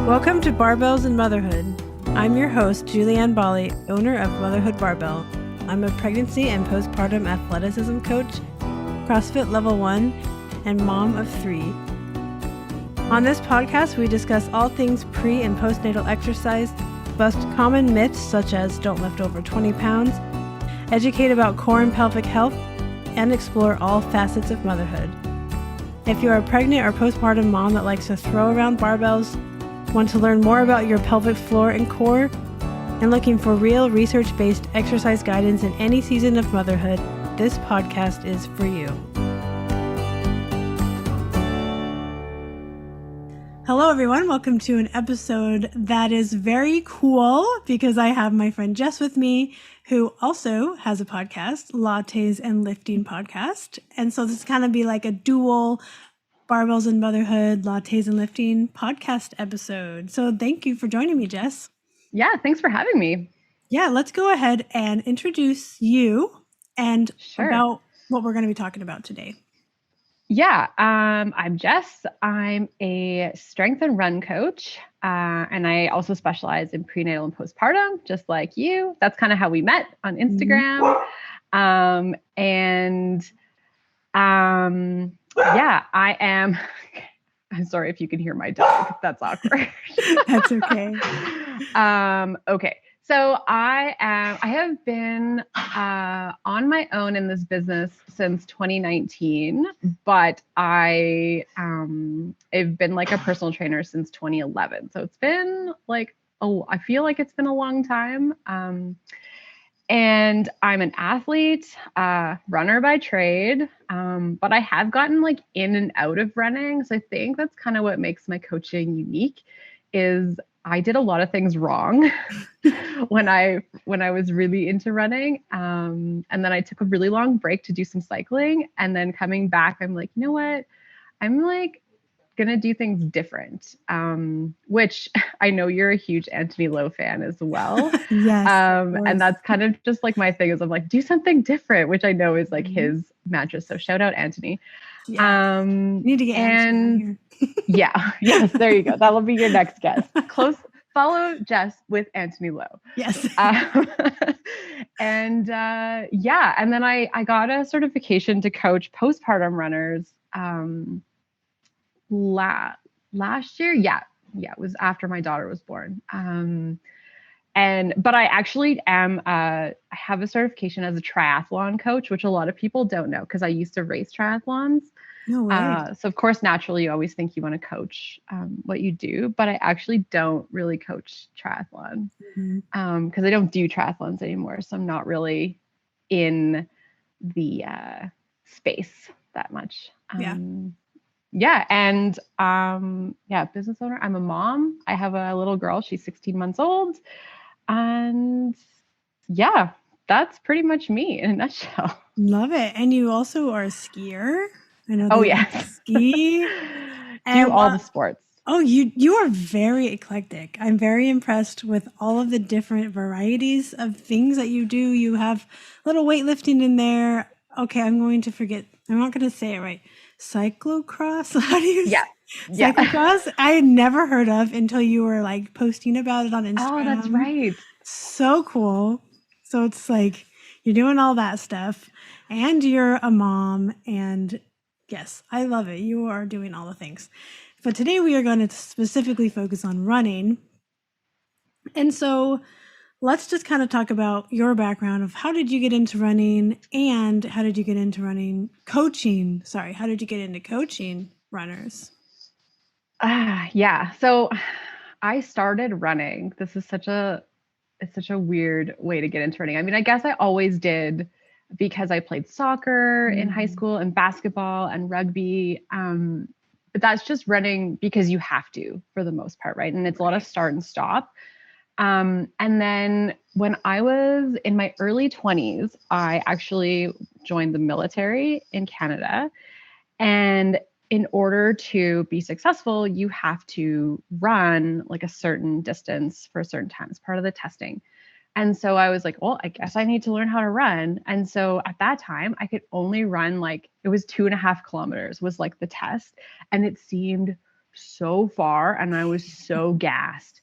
Welcome to Barbells and Motherhood. I'm your host, Julianne Bali, owner of Motherhood Barbell. I'm a pregnancy and postpartum athleticism coach, CrossFit Level 1, and mom of 3. On this podcast, we discuss all things pre- and postnatal exercise, bust common myths such as don't lift over 20 pounds, educate about core and pelvic health, and explore all facets of motherhood. If you're a pregnant or postpartum mom that likes to throw around barbells, want to learn more about your pelvic floor and core, and looking for real research-based exercise guidance in any season of motherhood, this podcast is for you. Hello everyone, welcome to an episode that is very cool because I have my friend Jess with me, who also has a podcast, Lattes and Lifting Podcast. And so this is kind of be like a dual Barbells and Motherhood, Lattes and Lifting podcast episode. So thank you for joining me, Jess. Yeah, thanks for having me. Yeah, let's go ahead and introduce you and about what we're going to be talking about today. Yeah, I'm Jess. I'm a strength and run coach, and I also specialize in prenatal and postpartum, just like you. That's kind of how we met on Instagram. Yeah, I am. I'm sorry if you can hear my dog. That's awkward. That's okay. Okay. So I have been on my own in this business since 2019, but I've been like a personal trainer since 2011. So it's been like, I feel like it's been a long time. And I'm an athlete, runner by trade, but I have gotten like in and out of running. So I think that's kind of what makes my coaching unique is I did a lot of things wrong when I was really into running. And then I took a really long break to do some cycling. And then coming back, I'm like, you know what? I'm like gonna do things different, which I know you're a huge Anthony Lowe fan as well. Yes. And that's kind of just like my thing is I'm like, do something different, which I know is like his mantra. So shout out Anthony. Yeah. Need to get Anthony here. Yeah. Yes. There you go. That'll be your next guest. Follow Jess with Anthony Lowe. Yes. And then I got a certification to coach postpartum runners, last year. Yeah. It was after my daughter was born. But I actually I have a certification as a triathlon coach, which a lot of people don't know because I used to race triathlons. No way. So of course, naturally, you always think you want to coach what you do, but I actually don't really coach triathlon because I don't do triathlons anymore. So I'm not really in the space that much. Business owner. I'm a mom. I have a little girl. She's 16 months old. And yeah, that's pretty much me in a nutshell. Love it. And you also are a skier. I know. Ski. Do all the sports. Oh, you are very eclectic. I'm very impressed with all of the different varieties of things that you do. You have a little weightlifting in there. Okay, I'm going to forget. I'm not going to say it right. Cyclocross? How do you say? Cyclocross? I had never heard of until you were like posting about it on Instagram. Oh, that's right. So cool. So it's like you're doing all that stuff and you're a mom, and yes, I love it. You are doing all the things. But today we are going to specifically focus on running. And so let's just kind of talk about your background of how did you get into running and how did you get into coaching? How did you get into coaching runners? So I started running. This is such a weird way to get into running. I mean, I guess I always did because I played soccer in high school and basketball and rugby. But that's just running because you have to for the most part, right? And it's a lot of start and stop. And then when I was in my early 20s, I actually joined the military in Canada. And in order to be successful, you have to run like a certain distance for a certain time. It's part of the testing. And so I was like, well, I guess I need to learn how to run. And so at that time, I could only run it was 2.5 kilometers was like the test. And it seemed so far and I was so gassed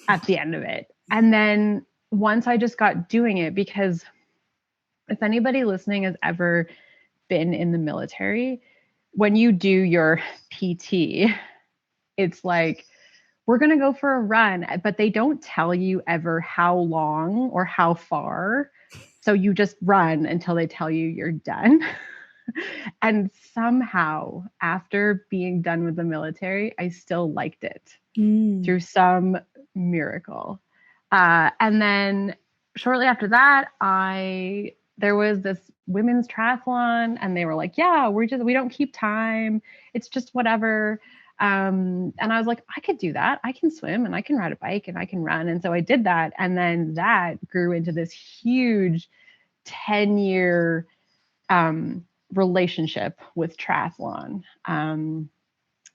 at the end of it. And then once I just got doing it, because if anybody listening has ever been in the military, when you do your PT, it's like, we're going to go for a run, but they don't tell you ever how long or how far. So you just run until they tell you you're done. And somehow, after being done with the military, I still liked it through some miracle. And then shortly after that, there was this women's triathlon, and they were like, "Yeah, we don't keep time. It's just whatever." And I was like, I could do that. I can swim and I can ride a bike and I can run. And so I did that. And then that grew into this huge 10-year relationship with triathlon.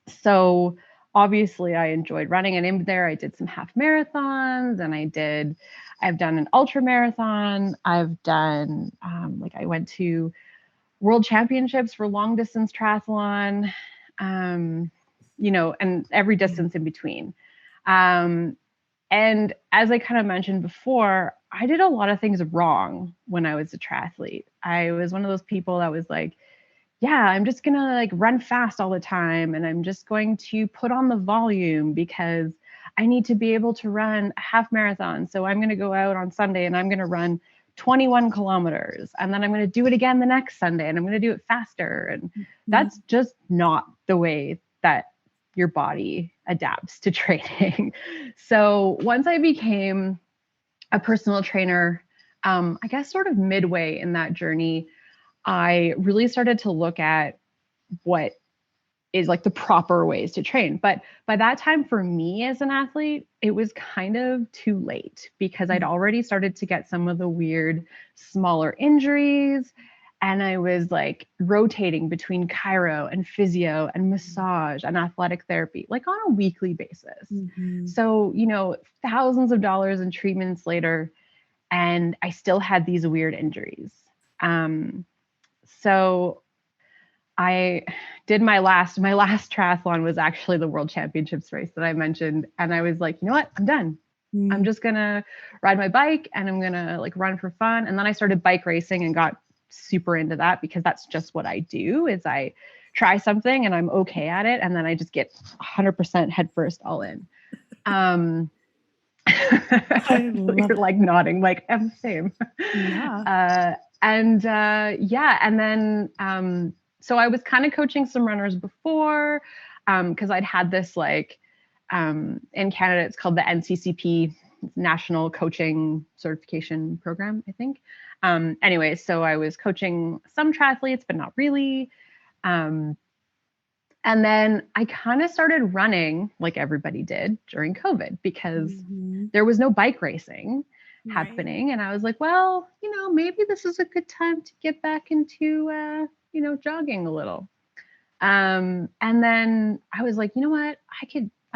So obviously I enjoyed running, and in there I did some half marathons, and I've done an ultra marathon. I've done, I went to world championships for long distance triathlon, and every distance in between. And as I kind of mentioned before, I did a lot of things wrong when I was a triathlete. I was one of those people that was like, yeah, I'm just going to run fast all the time. And I'm just going to put on the volume because I need to be able to run a half marathon. So I'm going to go out on Sunday and I'm going to run 21 kilometers. And then I'm going to do it again the next Sunday and I'm going to do it faster. And that's just not the way that your body adapts to training. So once I became a personal trainer, I guess sort of midway in that journey, I really started to look at what is the proper ways to train. But by that time for me as an athlete, it was kind of too late because I'd already started to get some of the weird smaller injuries. And I was rotating between chiro and physio and massage and athletic therapy, on a weekly basis. So, thousands of dollars in treatments later, and I still had these weird injuries. So I did my last triathlon was actually the World Championships race that I mentioned. And I was like, you know what? I'm done. I'm just going to ride my bike and I'm going to run for fun. And then I started bike racing and got super into that because that's just what I do is I try something and I'm okay at it. And then I just get 100% head first all in. You're nodding, I'm the same. Yeah. And then so I was kind of coaching some runners before because I'd had this in Canada, it's called the NCCP, National Coaching Certification Program, I think. Anyway, so I was coaching some triathletes, but not really. And then I kind of started running like everybody did during COVID because there was no bike racing happening. And I was like, well, maybe this is a good time to get back into, jogging a little. And then I was like, you know what, I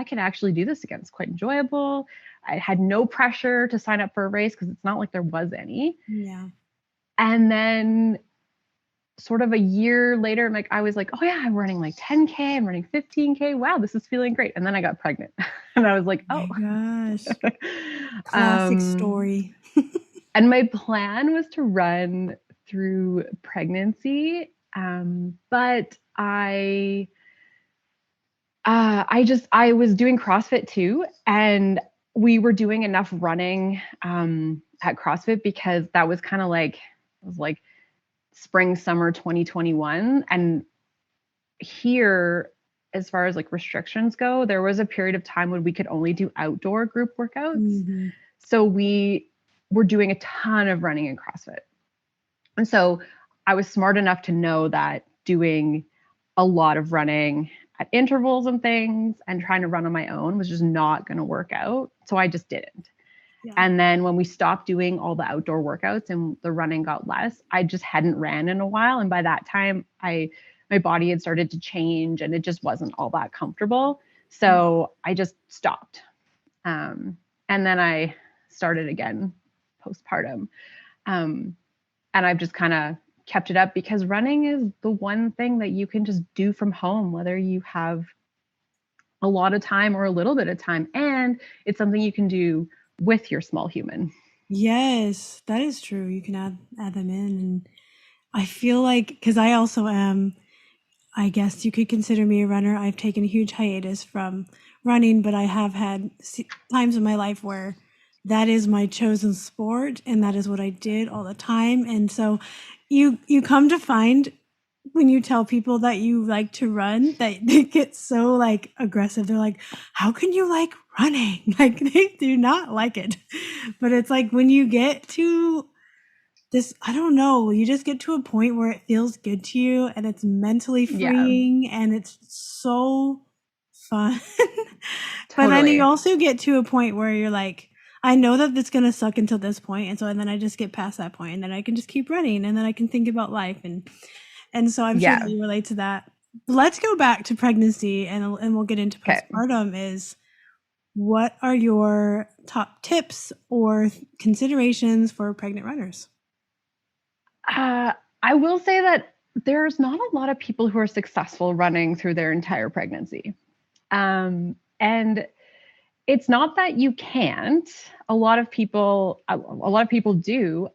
could actually do this again. It's quite enjoyable. I had no pressure to sign up for a race because it's not like there was any. Yeah. And then sort of a year later, I was like, oh yeah, I'm running 10K, I'm running 15K. Wow, this is feeling great. And then I got pregnant and I was like, oh my gosh. Classic story. And my plan was to run through pregnancy. But I was doing CrossFit too. And we were doing enough running at CrossFit because that was kind of it was spring, summer 2021. And here, as far as restrictions go, there was a period of time when we could only do outdoor group workouts. So we were doing a ton of running in CrossFit. And so I was smart enough to know that doing a lot of running at intervals and things and trying to run on my own was just not going to work out. So I just didn't. Yeah. And then when we stopped doing all the outdoor workouts and the running got less, I just hadn't ran in a while. And by that time, my body had started to change and it just wasn't all that comfortable. So I just stopped. And then I started again postpartum. And I've just kind of kept it up because running is the one thing that you can just do from home, whether you have a lot of time or a little bit of time. And it's something you can do with your small human. Yes, that is true. You can add them in, and I feel like because I also am, I guess you could consider me a runner. I've taken a huge hiatus from running, but I have had times in my life where that is my chosen sport and that is what I did all the time. And so you come to find when you tell people that you like to run that they get so like aggressive. They're like, how can you like running? Like they do not like it. But it's like when you get to this, I don't know, you just get to a point where it feels good to you and it's mentally freeing and it's so fun. But then you also get to a point where you're like, I know that it's going to suck until this point. And so, and then I just get past that point and then I can just keep running and then I can think about life. And so I'm sure that you relate to that. Let's go back to pregnancy and we'll get into postpartum is what are your top tips or considerations for pregnant runners? I will say that there's not a lot of people who are successful running through their entire pregnancy. And it's not that you can't. A lot of people do.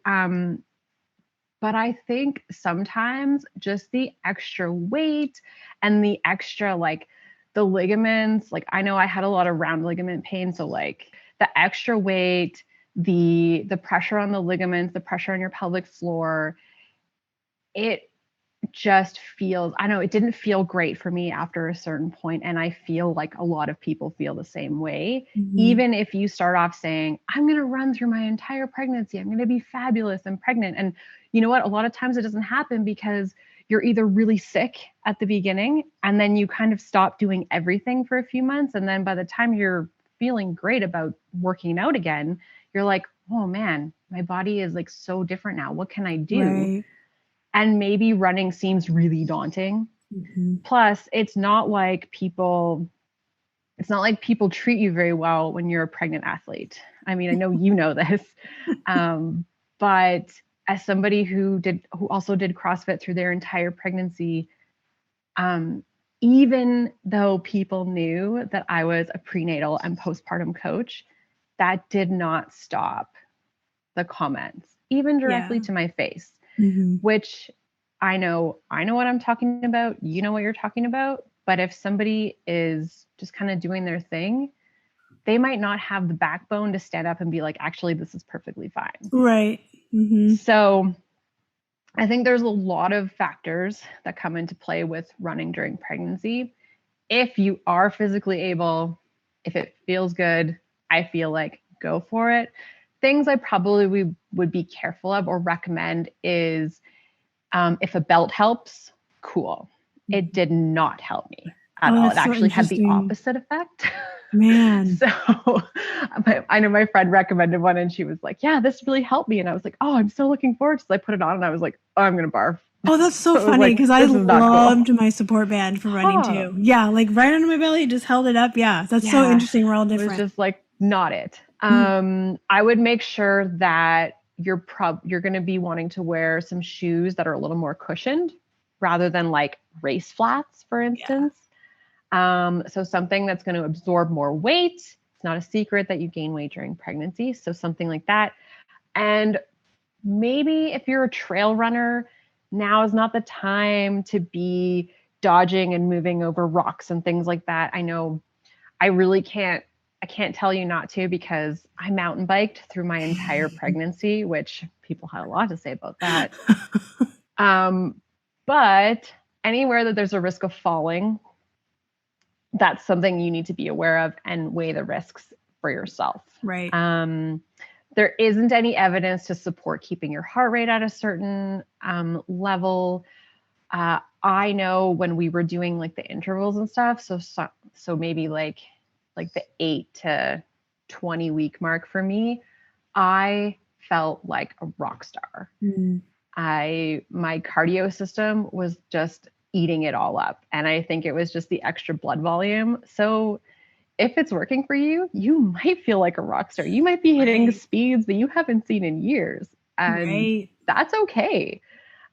But I think sometimes just the extra weight and the extra, like the ligaments, like I know I had a lot of round ligament pain. So like the extra weight, the pressure on the ligaments, the pressure on your pelvic floor, it just feels, I know it didn't feel great for me after a certain point. And I feel like a lot of people feel the same way. Even if you start off saying, I'm going to run through my entire pregnancy, I'm going to be fabulous and pregnant. And you know what? A lot of times it doesn't happen because you're either really sick at the beginning and then you kind of stop doing everything for a few months. And then by the time you're feeling great about working out again, you're like, oh man, my body is like so different now. What can I do? Right. And maybe running seems really daunting. Plus, it's not like people treat you very well when you're a pregnant athlete. I mean, I know you know this, but as somebody who also did CrossFit through their entire pregnancy, even though people knew that I was a prenatal and postpartum coach, that did not stop the comments, even directly to my face. Which I know what I'm talking about. You know what you're talking about. But if somebody is just kind of doing their thing, they might not have the backbone to stand up and be like, actually, this is perfectly fine. Right. So I think there's a lot of factors that come into play with running during pregnancy. If you are physically able, if it feels good, I feel like go for it. Things I probably would be careful of or recommend is if a belt helps, cool. It did not help me at all. It actually had the opposite effect. Man. So I know my friend recommended one and she was like, yeah, this really helped me. And I was like, oh, I'm so looking forward to it. So I put it on and I was like, oh, I'm going to barf. Oh, that's so funny because I loved my support band for running too. Yeah, like right under my belly, just held it up. Yeah, that's so interesting. We're all different. It was just like not it. I would make sure that you're going to be wanting to wear some shoes that are a little more cushioned rather than like race flats, for instance. So something that's going to absorb more weight. It's not a secret that you gain weight during pregnancy. So something like that. And maybe if you're a trail runner, now is not the time to be dodging and moving over rocks and things like that. I know I can't tell you not to because I mountain biked through my entire pregnancy, which people had a lot to say about that. But anywhere that there's a risk of falling, that's something you need to be aware of and weigh the risks for yourself. Right. There isn't any evidence to support keeping your heart rate at a certain level. I know when we were doing like the intervals and stuff, so maybe like the 8 to 20 week mark for me, I felt like a rock star. My cardio system was just eating it all up. And I think it was just the extra blood volume. So if it's working for you, you might feel like a rock star. You might be hitting speeds that you haven't seen in years. And that's okay.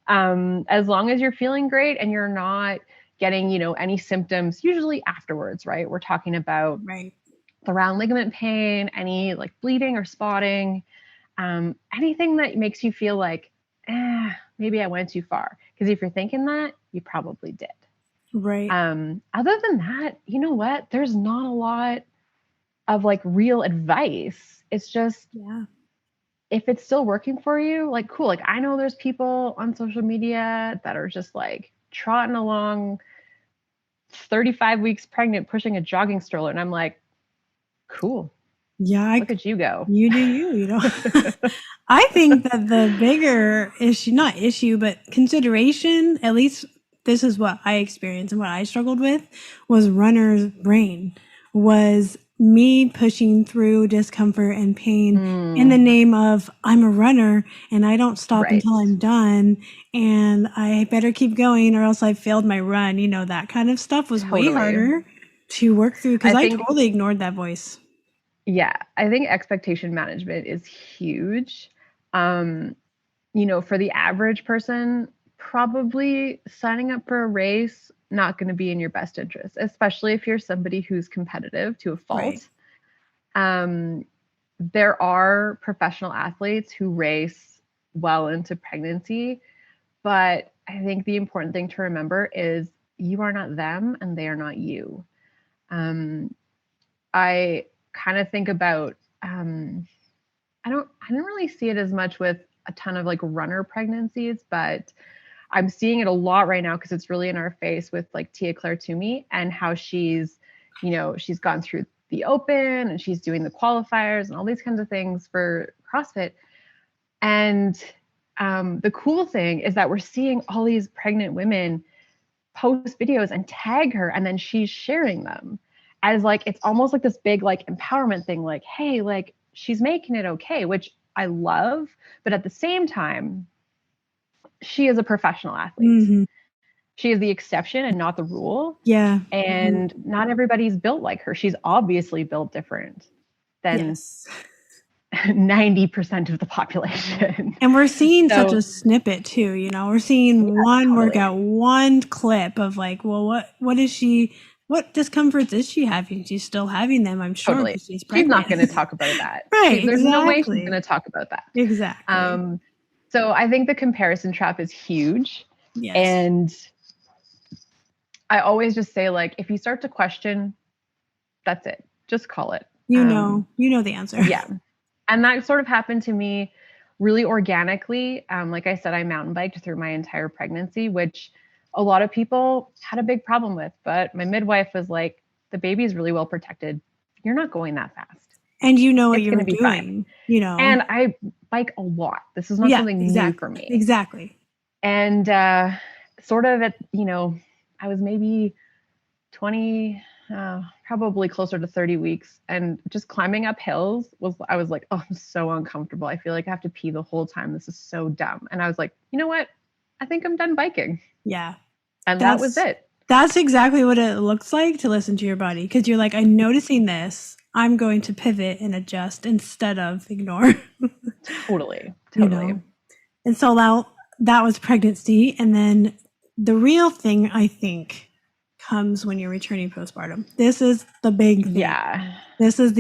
As long as you're feeling great and you're not getting, any symptoms, usually afterwards, right? We're talking about Right. the round ligament pain, any like bleeding or spotting, anything that makes you feel like, maybe I went too far. Because if you're thinking that, you probably did. Right. Other than that, you know what? There's not a lot of like real advice. It's just, if it's still working for you, like, cool. Like, I know there's people on social media that are just like trotting along 35 weeks pregnant, pushing a jogging stroller. And I'm like, cool. Yeah. Look at you go. You do you. I think that the bigger issue, not issue, but consideration, at least this is what I experienced and what I struggled with, was runner's brain, was me pushing through discomfort and pain in the name of I'm a runner and I don't stop until I'm done and I better keep going or else I failed my run. That kind of stuff was way harder to work through because I totally ignored that voice. Yeah, I think expectation management is huge. For the average person, probably signing up for a race, not going to be in your best interest, especially if you're somebody who's competitive to a fault. Right. There are professional athletes who race well into pregnancy, but I think the important thing to remember is you are not them and they are not you. I kind of think about, I don't really see it as much with a ton of like runner pregnancies, but I'm seeing it a lot right now because it's really in our face with like Tia-Clair Toomey and how she's gone through the open and she's doing the qualifiers and all these kinds of things for CrossFit. And the cool thing is that we're seeing all these pregnant women post videos and tag her, and then she's sharing them as like, it's almost like this big like empowerment thing, like, hey, like she's making it okay, which I love. But at the same time, she is a professional athlete. Mm-hmm. She is the exception and not the rule. Yeah. And not everybody's built like her. She's obviously built different than 90% of the population. And we're seeing such a snippet too, we're seeing one workout, one clip of like, well, what is she, what discomforts is she having? She's still having them, I'm sure. Totally. She's not going to talk about that. Right. There's no way she's going to talk about that. Exactly. So I think the comparison trap is huge. Yes. And I always just say, like, if you start to question, that's it. Just call it. You know the answer. Yeah. And that sort of happened to me really organically. Like I said, I mountain biked through my entire pregnancy, which a lot of people had a big problem with. But my midwife was like, the baby is really well protected. You're not going that fast. And what you're doing, fine. And I bike a lot. This is not something new for me. Exactly. And sort of at, I was maybe 20, probably closer to 30 weeks. And just climbing up hills I was like, oh, I'm so uncomfortable. I feel like I have to pee the whole time. This is so dumb. And I was like, you know what? I think I'm done biking. Yeah. And that was it. That's exactly what it looks like to listen to your body. Because you're like, I'm noticing this. I'm going to pivot and adjust instead of ignore. Totally. And so that was pregnancy. And then the real thing, I think, comes when you're returning postpartum. This is the big thing. Yeah. This is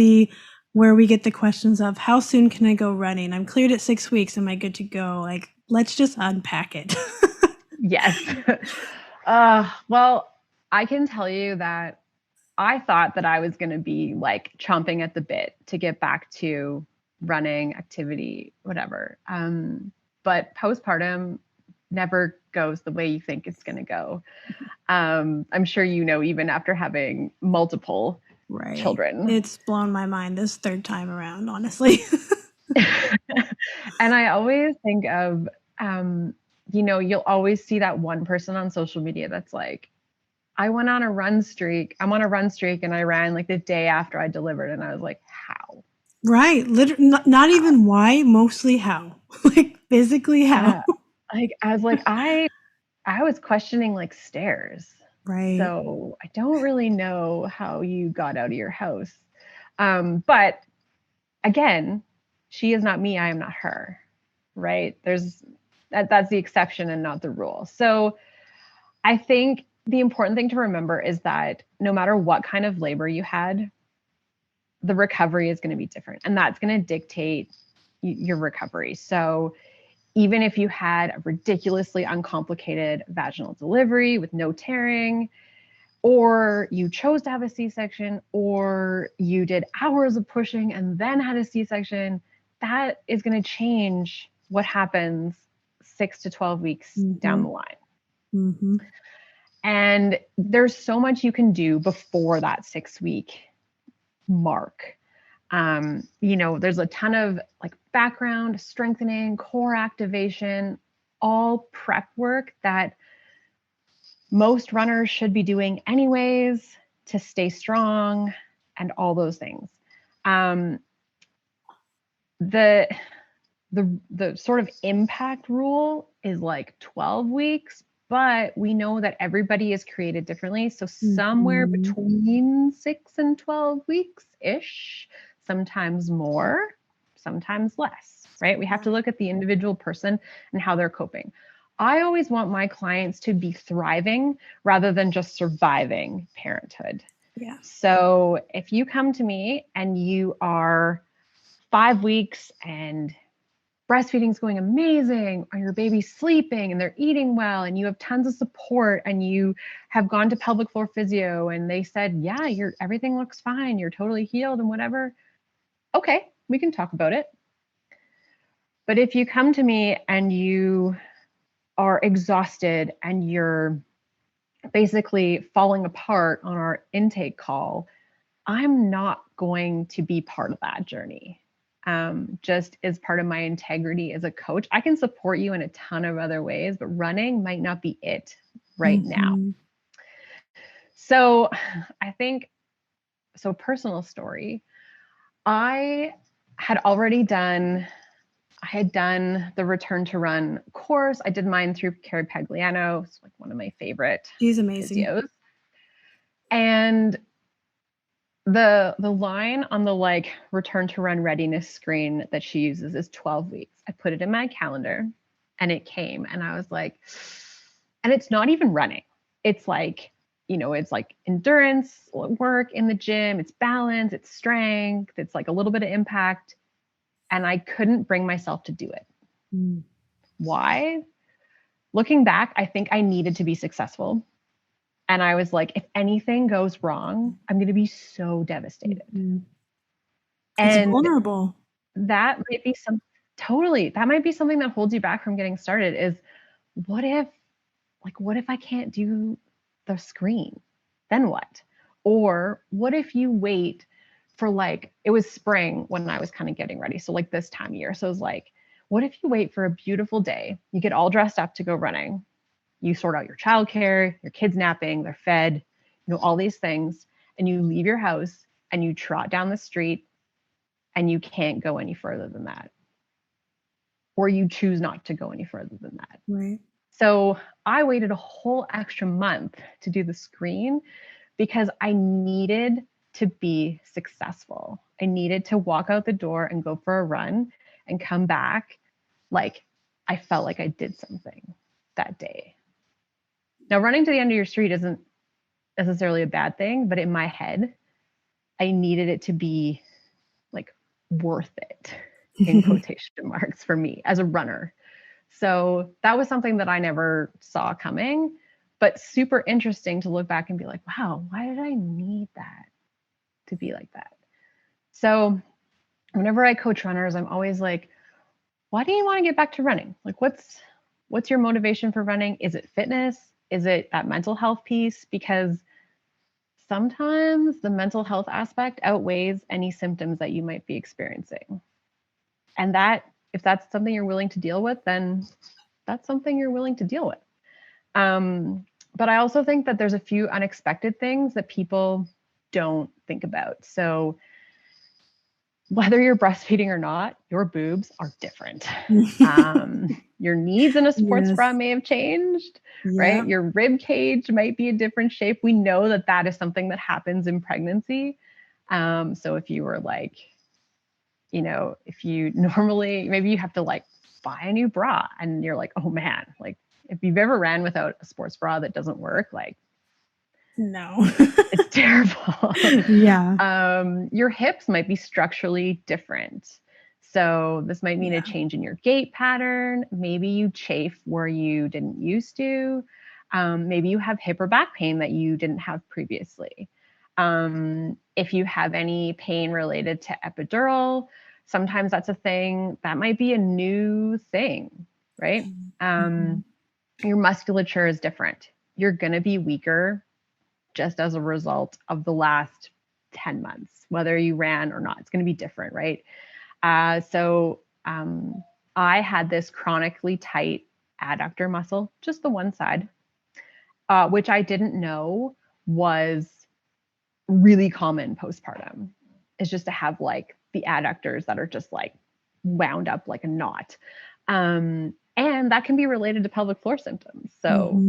where we get the questions of how soon can I go running? I'm cleared at 6 weeks. Am I good to go? Like, let's just unpack it. Yes. Well, I can tell you that I thought that I was going to be like chomping at the bit to get back to running, activity, whatever. But postpartum never goes the way you think it's going to go. I'm sure even after having multiple children. It's blown my mind this third time around, honestly. And I always think of, you'll always see that one person on social media that's like, I'm on a run streak and I ran like the day after I delivered. And I was like, how? Right. Literally, not even why, mostly how. Like physically how. Like I was like, I was questioning like stairs. Right. So I don't really know how you got out of your house. But again, she is not me. I am not her. Right. That's the exception and not the rule. So I think the important thing to remember is that no matter what kind of labor you had, the recovery is going to be different, and that's going to dictate your recovery. So even if you had a ridiculously uncomplicated vaginal delivery with no tearing, or you chose to have a C-section, or you did hours of pushing and then had a C-section, that is going to change what happens 6 to 12 weeks down the line. Mm-hmm. And there's so much you can do before that 6-week mark. There's a ton of like background strengthening, core activation, all prep work that most runners should be doing anyways to stay strong and all those things. The sort of impact rule is like 12 weeks, but we know that everybody is created differently. So somewhere between 6 and 12 weeks-ish, sometimes more, sometimes less, right? We have to look at the individual person and how they're coping. I always want my clients to be thriving rather than just surviving parenthood. Yeah. So if you come to me and you are 5 weeks and breastfeeding's going amazing, or your baby's sleeping and they're eating well, and you have tons of support, and you have gone to pelvic floor physio and they said, yeah, everything looks fine, you're totally healed and whatever. Okay, we can talk about it. But if you come to me and you are exhausted and you're basically falling apart on our intake call, I'm not going to be part of that journey. Just as part of my integrity as a coach, I can support you in a ton of other ways, but running might not be it right now. So I think, personal story, I had done the Return to Run course. I did mine through Carrie Pagliano. It's like one of my favorite. She's amazing. Physios. And the line on the like Return to Run readiness screen that she uses is 12 weeks. I put it in my calendar and it came, and I was like, and it's not even running. It's like, it's like endurance work in the gym. It's balance, it's strength. It's like a little bit of impact. And I couldn't bring myself to do it. Why? Looking back, I think I needed to be successful. And I was like, if anything goes wrong, I'm going to be so devastated. And it's vulnerable. That might be that might be something that holds you back from getting started is what if I can't do the screen? Then what? Or what if you wait for it was spring when I was kind of getting ready. So like this time of year. So it was like, what if you wait for a beautiful day, you get all dressed up to go running, you sort out your childcare, your kids napping, they're fed, all these things, and you leave your house and you trot down the street and you can't go any further than that. Or you choose not to go any further than that. Right. So I waited a whole extra month to do the screen because I needed to be successful. I needed to walk out the door and go for a run and come back like I felt like I did something that day. Now, running to the end of your street isn't necessarily a bad thing, but in my head, I needed it to be like worth it in quotation marks for me as a runner. So that was something that I never saw coming, but super interesting to look back and be like, wow, why did I need that to be like that? So whenever I coach runners, I'm always like, why do you want to get back to running? Like, what's your motivation for running? Is it fitness? Is it that mental health piece? Because sometimes the mental health aspect outweighs any symptoms that you might be experiencing. And if that's something you're willing to deal with, then that's something you're willing to deal with. But I also think that there's a few unexpected things that people don't think about. So whether you're breastfeeding or not, your boobs are different. Your needs in a sports bra may have changed, right? Your rib cage might be a different shape. We know that is something that happens in pregnancy. So if you were like, if you normally, maybe you have to like buy a new bra and you're like, oh man, like if you've ever ran without a sports bra that doesn't work, like No. It's terrible. Yeah. Your hips might be structurally different. So this might mean a change in your gait pattern. Maybe you chafe where you didn't used to. Maybe you have hip or back pain that you didn't have previously. If you have any pain related to epidural, sometimes that's a thing that might be a new thing, right? Your musculature is different. You're going to be weaker just as a result of the last 10 months, whether you ran or not. It's going to be different, right? So I had this chronically tight adductor muscle, just the one side, which I didn't know was really common postpartum. Is just to have like the adductors that are just like wound up like a knot. And that can be related to pelvic floor symptoms. So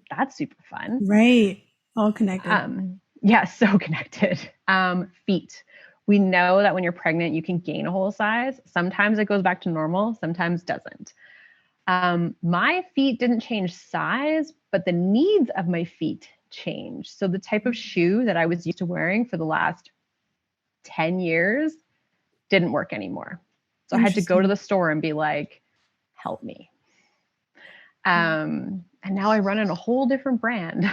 that's super fun. Right. All connected. Yeah, so connected. Feet. We know that when you're pregnant, you can gain a whole size. Sometimes it goes back to normal, sometimes doesn't. My feet didn't change size, but the needs of my feet changed. So the type of shoe that I was used to wearing for the last 10 years didn't work anymore. So I had to go to the store and be like, help me. And now I run in a whole different brand.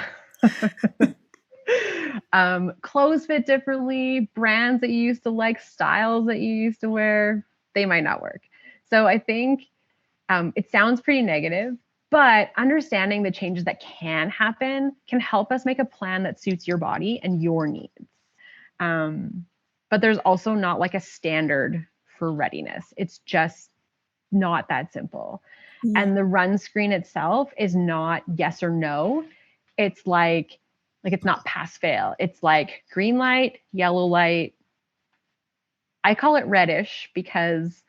Clothes fit differently, brands that you used to like, styles that you used to wear, they might not work. So I think it sounds pretty negative, but understanding the changes that can happen can help us make a plan that suits your body and your needs. But there's also not like a standard for readiness. It's just not that simple. Yeah. And the run screen itself is not yes or no. It's like it's not pass fail. It's like green light, yellow light. I call it reddish because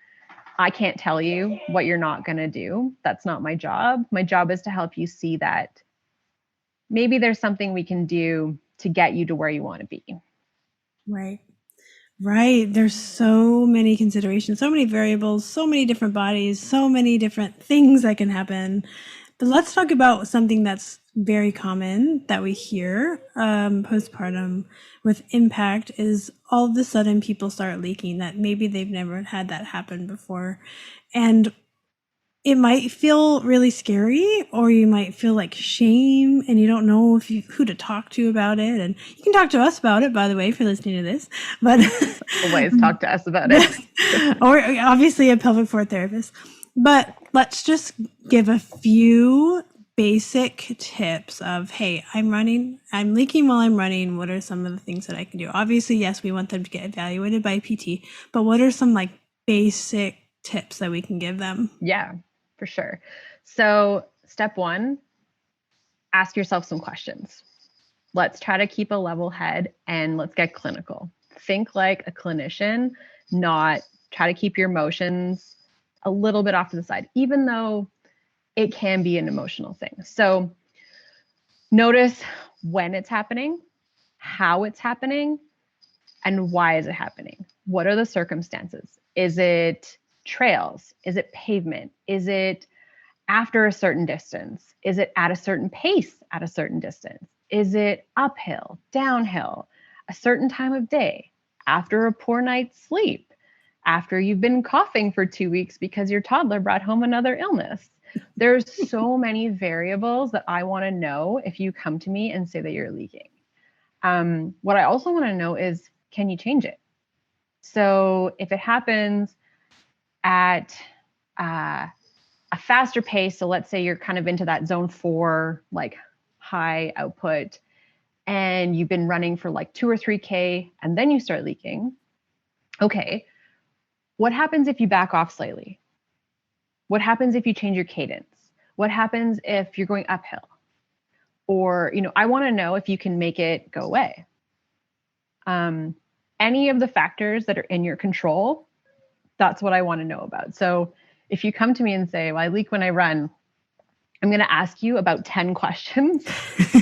I can't tell you what you're not going to do. That's not my job. My job is to help you see that maybe there's something we can do to get you to where you want to be. Right. Right. There's so many considerations, so many variables, so many different bodies, so many different things that can happen. But let's talk about something that's very common that we hear postpartum with impact is all of a sudden people start leaking that maybe they've never had that happen before. And it might feel really scary, or you might feel like shame and you don't know who to talk to about it. And you can talk to us about it, by the way, if you're listening to this, but always talk to us about it. Or obviously a pelvic floor therapist. But let's just give a few basic tips of, hey, I'm leaking while I'm running. What are some of the things that I can do? Obviously, yes, we want them to get evaluated by a PT, but what are some like basic tips that we can give them? Yeah, for sure. So step one, ask yourself some questions. Let's try to keep a level head and let's get clinical. Think like a clinician, not try to keep your emotions a little bit off to the side, even though it can be an emotional thing. So notice when it's happening, how it's happening, and why is it happening? What are the circumstances? Is it trails? Is it pavement? Is it after a certain distance? Is it at a certain pace at a certain distance? Is it uphill, downhill, a certain time of day, after a poor night's sleep, after you've been coughing for 2 weeks because your toddler brought home another illness? There's so many variables that I want to know if you come to me and say that you're leaking. What I also want to know is, can you change it? So if it happens at a faster pace, so let's say you're kind of into that zone 4, like high output, and you've been running for like 2 or 3K and then you start leaking. Okay, what happens if you back off slightly? What happens if you change your cadence? What happens if you're going uphill? Or, I want to know if you can make it go away. Any of the factors that are in your control, that's what I want to know about. So if you come to me and say, well, I leak when I run, I'm going to ask you about 10 questions.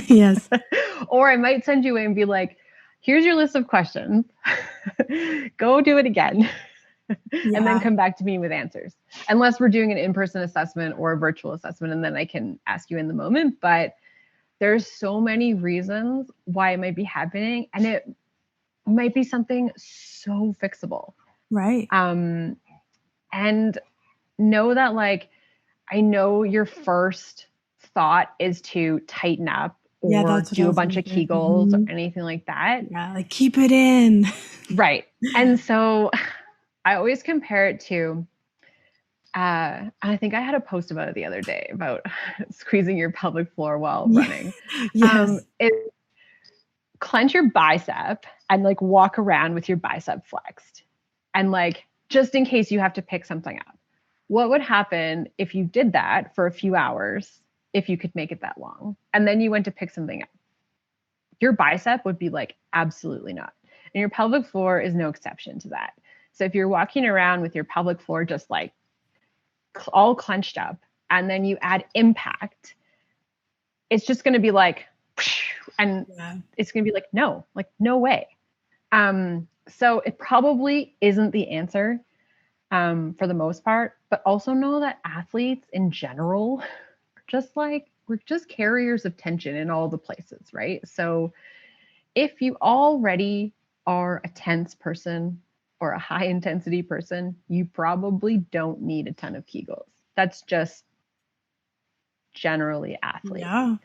Yes. Or I might send you away and be like, here's your list of questions. Go do it again. Yeah. And then come back to me with answers. Unless we're doing an in-person assessment or a virtual assessment, and then I can ask you in the moment. But there's so many reasons why it might be happening, and it might be something so fixable. Right. And know that, like, I know your first thought is to tighten up Yeah, or that's what I do a was bunch of thinking. Kegels or anything like that. Yeah, like keep it in. Right. And so I always compare it to, I think I had a post about it the other day about squeezing your pelvic floor while running. Yes. Clench your bicep and like walk around with your bicep flexed. And like, just in case you have to pick something up. What would happen if you did that for a few hours, if you could make it that long, and then you went to pick something up? Your bicep would be like, absolutely not. And your pelvic floor is no exception to that. So if you're walking around with your pelvic floor just like all clenched up, and then you add impact, it's just going to be like, and it's going to be like, no way. So it probably isn't the answer for the most part, but also know that athletes in general are just like, we're just carriers of tension in all the places, right? So if you already are a tense person or a high intensity person, you probably don't need a ton of Kegels. That's just generally athletes. Yeah.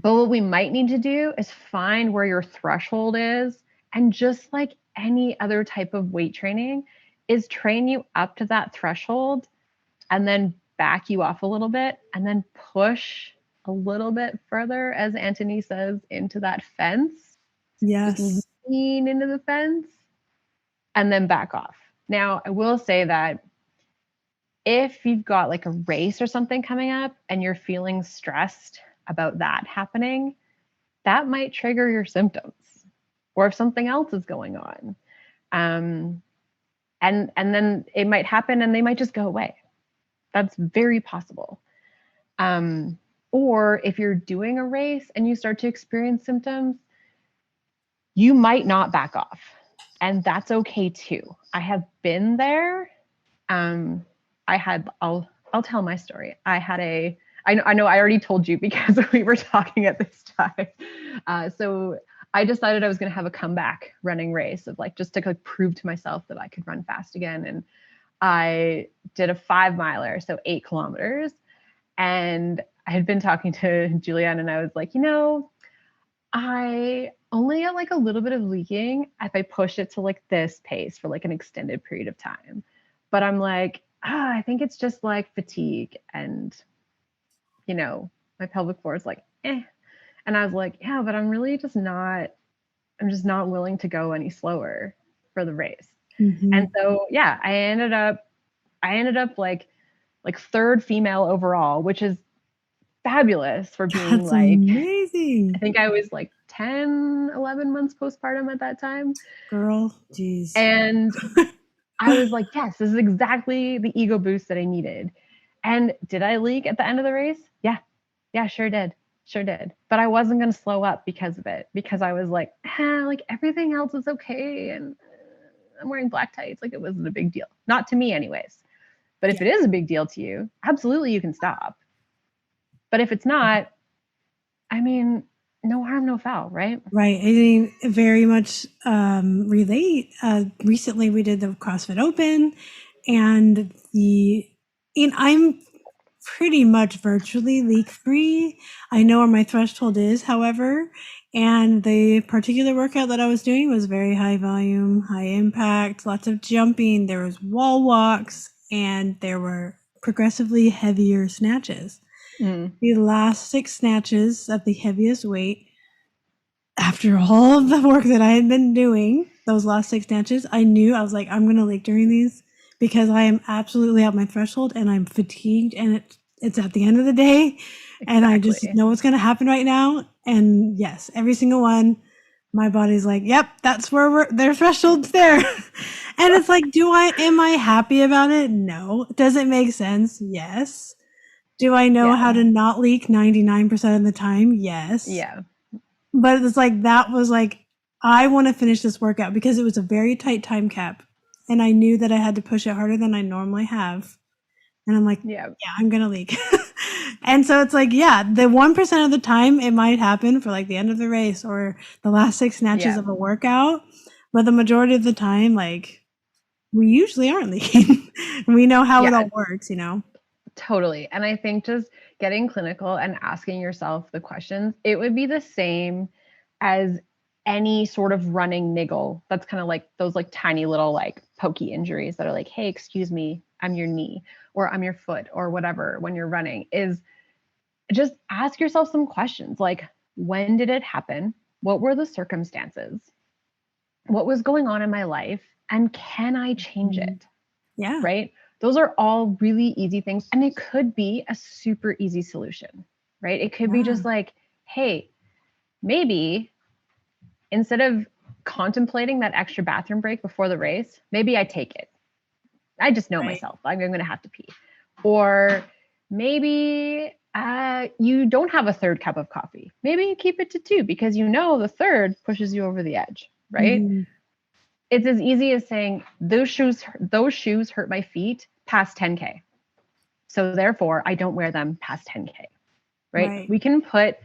But what we might need to do is find where your threshold is, and just like any other type of weight training, is train you up to that threshold and then back you off a little bit and then push a little bit further, as Antony says, into that fence. Yes. Just lean into the fence and then back off. Now, I will say that if you've got like a race or something coming up and you're feeling stressed about that happening, that might trigger your symptoms, or if something else is going on. And then it might happen and they might just go away. That's very possible. Or if you're doing a race and you start to experience symptoms, you might not back off. And that's okay too. I have been there. I'll tell my story. I know I already told you because we were talking at this time. So I decided I was going to have a comeback running race of like, just to like prove to myself that I could run fast again. And I did a 5 miler, so 8 kilometers. And I had been talking to Julianne and I was like, I only get like a little bit of leaking if I push it to like this pace for like an extended period of time. But I'm like, I think it's just like fatigue, and my pelvic floor is like, eh. And I was like, yeah, but I'm just not willing to go any slower for the race. Mm-hmm. And so, yeah, I ended up like 3rd female overall, which is fabulous for being That's like amazing. I think I was like 10, 11 months postpartum at that time. Girl, geez. And I was like, yes, this is exactly the ego boost that I needed. And did I leak at the end of the race? Yeah, sure did. But I wasn't going to slow up because of it, because I was like, like everything else is okay. And I'm wearing black tights. Like, it wasn't a big deal. Not to me anyways. But if it is a big deal to you, absolutely you can stop. But if it's not, I mean, no harm, no foul, right? Right. I mean, very much relate. Recently we did the CrossFit Open, and I'm pretty much virtually leak free. I know where my threshold is, however, and the particular workout that I was doing was very high volume, high impact, lots of jumping. There was wall walks, and there were progressively heavier snatches. The last 6 snatches at the heaviest weight, after all of the work that I had been doing, those last 6 snatches, I was like, I'm going to leak during these, because I am absolutely at my threshold and I'm fatigued, and it's at the end of the day. Exactly. And I just know what's going to happen right now. And yes, every single one, my body's like, yep, that's where their threshold's there. And it's like, am I happy about it? No. Does it make sense? Yes. Do I know how to not leak 99% of the time? Yes. Yeah. But it's like, that was like, I want to finish this workout because it was a very tight time cap. And I knew that I had to push it harder than I normally have. And I'm like, yeah I'm going to leak. And so it's like, yeah, the 1% of the time it might happen for like the end of the race or the last 6 snatches of a workout. But the majority of the time, like, we usually aren't leaking. We know how it all works, you know? Totally. And I think just getting clinical and asking yourself the questions, it would be the same as any sort of running niggle. That's kind of like those like tiny little like pokey injuries that are like, hey, excuse me, I'm your knee or I'm your foot or whatever when you're running, is just ask yourself some questions like, when did it happen? What were the circumstances? What was going on in my life? And can I change it? Yeah. Right? Those are all really easy things. And it could be a super easy solution, right? It could be just like, hey, maybe instead of contemplating that extra bathroom break before the race, maybe I take it. I just know myself. I'm going to have to pee. Or maybe you don't have a third cup of coffee. Maybe you keep it to 2 because you know the third pushes you over the edge, right? Mm-hmm. It's as easy as saying those shoes hurt my feet past 10K. So therefore I don't wear them past 10K, right? We can put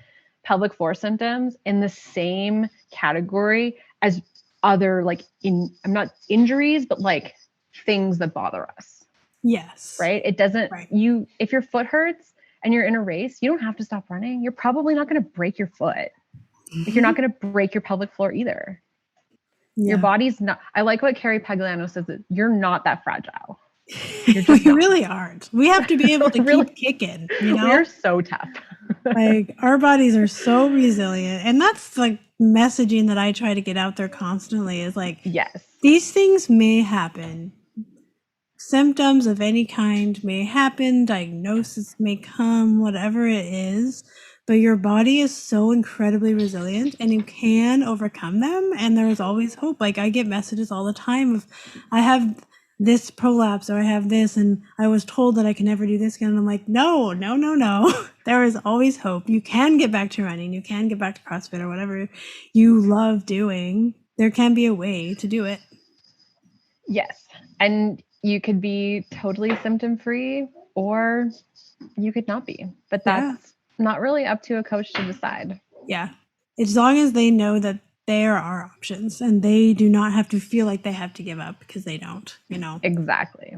pelvic floor symptoms in the same category as other like I'm not injuries, but like things that bother us. Yes. Right? It doesn't, if your foot hurts and you're in a race, you don't have to stop running. You're probably not going to break your foot. Like, you're not going to break your pelvic floor either. Yeah. Your body's not, I like what Carrie Pagliano says, that you're not that fragile. We really aren't. We have to be able to keep kicking, you know? We're so tough. Like, our bodies are so resilient. And that's like messaging that I try to get out there constantly is like, yes, these things may happen. Symptoms of any kind may happen, diagnosis may come, whatever it is, but your body is so incredibly resilient and you can overcome them. And there is always hope. Like, I get messages all the time of, I have this prolapse or I have this and I was told that I can never do this again. And I'm like, no. There is always hope. You can get back to running. You can get back to CrossFit or whatever you love doing. There can be a way to do it. Yes. And you could be totally symptom-free or you could not be, but that's not really up to a coach to decide. Yeah. As long as they know that there are options and they do not have to feel like they have to give up, because they don't, you know? Exactly.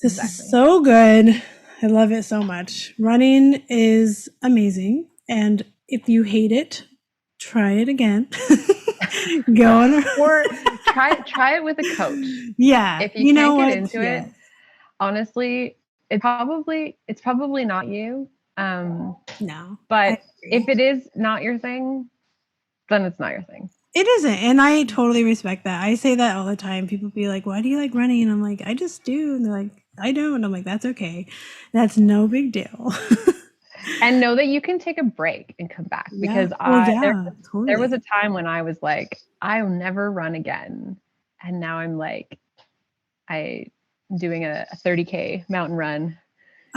This is so good. I love it so much. Running is amazing. And if you hate it, try it again. Go on. Or try it with a coach. Yeah. If you can't get into it, honestly, it's probably not you. No. But if it is not your thing, then it's not your thing. It isn't. And I totally respect that. I say that all the time. People be like, why do you like running? And I'm like, I just do. And they're like, I don't. And I'm like, that's okay. That's no big deal. And know that you can take a break and come back, because there was a time when I was like, I'll never run again. And now I'm like, I'm doing a 30K mountain run.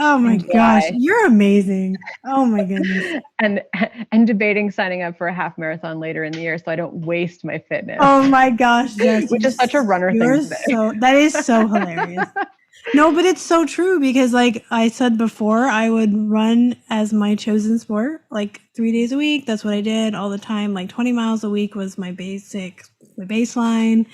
Oh my gosh, you're amazing. Oh my goodness. And debating signing up for a half marathon later in the year so I don't waste my fitness. Oh my gosh, Jess, which is such a runner thing to say. That is so hilarious. No, but it's so true, because like I said before, I would run as my chosen sport, like 3 days a week. That's what I did all the time. Like 20 miles a week was my baseline.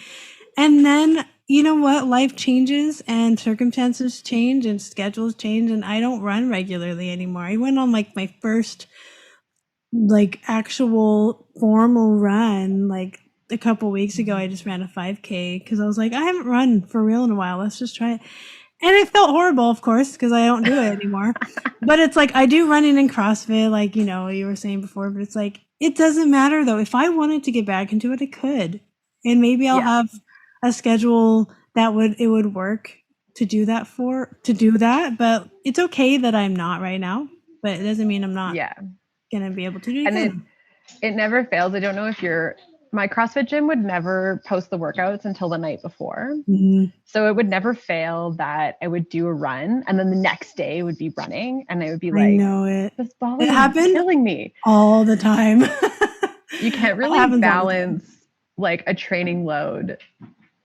And then, you know what? Life changes and circumstances change and schedules change, and I don't run regularly anymore. I went on like my first like actual formal run like a couple weeks ago. I just ran a 5K because I was like, I haven't run for real in a while. Let's just try it. And it felt horrible, of course, because I don't do it anymore. But it's like, I do running in CrossFit, like, you know, you were saying before, but it's like, it doesn't matter though. If I wanted to get back into it, I could. And maybe I'll have a schedule that it would work to do that. But it's okay that I'm not right now, but it doesn't mean I'm not going to be able to do it again. It never fails. I don't know if my CrossFit gym would never post the workouts until the night before. Mm-hmm. So it would never fail that I would do a run and then the next day would be running and I would be like, I know it. This ball is killing me all the time. You can't really balance like a training load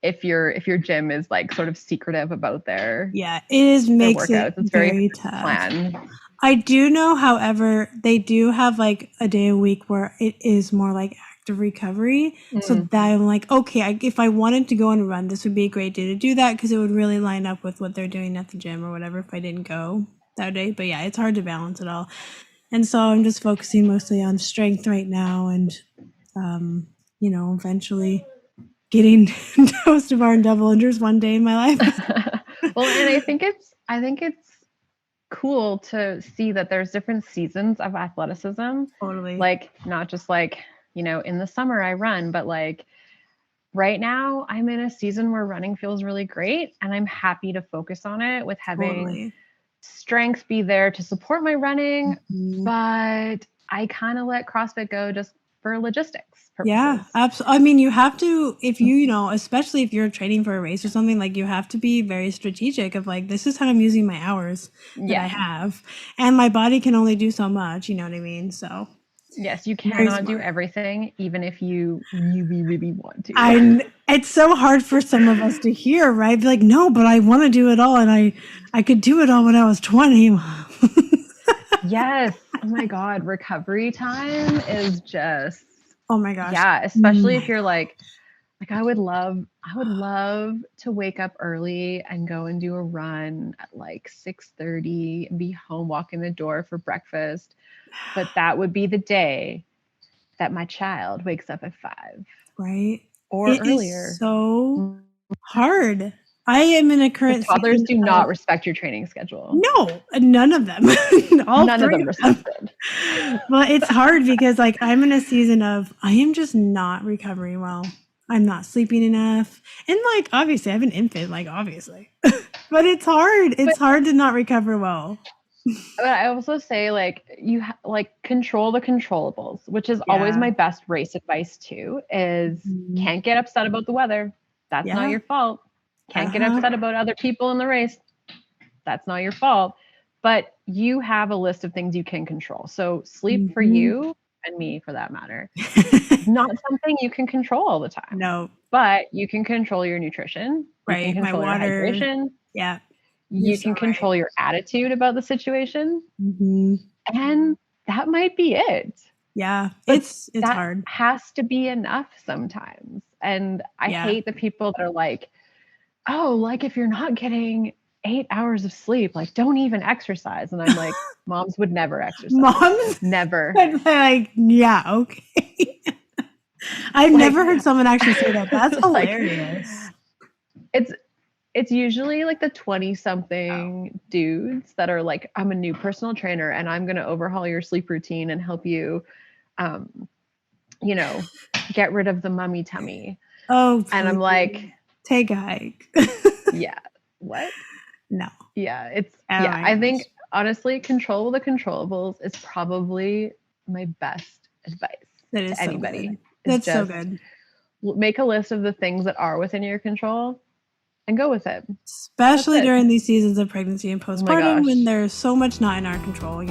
if your gym is like sort of secretive about their makes workouts. It's very tough. Plan. I do know, however, they do have like a day a week where it is more like active recovery. So that I'm like, okay, if I wanted to go and run, this would be a great day to do that because it would really line up with what they're doing at the gym or whatever if I didn't go that day. But yeah, it's hard to balance it all. And so I'm just focusing mostly on strength right now and, eventually getting toast to bar and double unders one day in my life. Well, and I think it's cool to see that there's different seasons of athleticism. Totally. Like not just like, in the summer I run, but like right now I'm in a season where running feels really great and I'm happy to focus on it with having strength be there to support my running, but I kind of let CrossFit go just for logistics purposes. Yeah, absolutely. I mean, you have to, if especially if you're training for a race or something, like you have to be very strategic of like, this is how I'm using my hours that I have. And my body can only do so much, you know what I mean? So yes, you cannot do everything, even if you really want to. It's so hard for some of us to hear, right? Be like, no, but I want to do it all. And I could do it all when I was 20. Yes. Oh my God. Recovery time is just, oh my gosh. Yeah. Especially if you're like I would love to wake up early and go and do a run at like 6:30 and be home, walk in the door for breakfast. But that would be the day that my child wakes up at 5. Right. Or earlier. Is so hard. I am in a current toddlers do not respect your training schedule. No, none of them. None of them respect it. Well, it's hard because like I'm in a season of I am just not recovering well. I'm not sleeping enough. And like obviously I have an infant, like obviously. But it's hard. It's hard to not recover well. But I also say like you control the controllables, which is always my best race advice too, is can't get upset about the weather. That's not your fault. Can't get upset about other people in the race. That's not your fault. But you have a list of things you can control. So sleep for you and me for that matter, not something you can control all the time. No. But you can control your nutrition. Right. You can control my water. Your hydration. Yeah. You can control your attitude about the situation. And that might be it. Yeah. But it's hard. Has to be enough sometimes. And I hate the people that are like, oh, like if you're not getting 8 hours of sleep, like don't even exercise. And I'm like, moms would never exercise. Moms? Never. Like, yeah, okay. I've never heard someone actually say that. That's hilarious. It's usually like the 20-something dudes that are like, I'm a new personal trainer and I'm going to overhaul your sleep routine and help you, get rid of the mummy tummy. Oh, please. And I'm like, take a hike. Yeah. What? No. Yeah. I think honestly, control the controllables is probably my best advice to anybody. That's so good. Make a list of the things that are within your control and go with it. Especially during these seasons of pregnancy and postpartum when there's so much not in our control,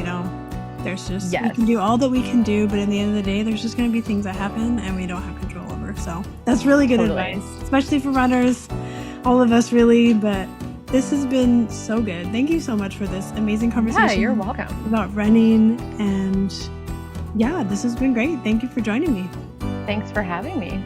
There's just, we can do all that we can do, but in the end of the day, there's just going to be things that happen and we don't have control over. So that's really good advice, especially for runners, all of us really, but this has been so good. Thank you so much for this amazing conversation. Yeah, you're welcome. About running and this has been great. Thank you for joining me. Thanks for having me.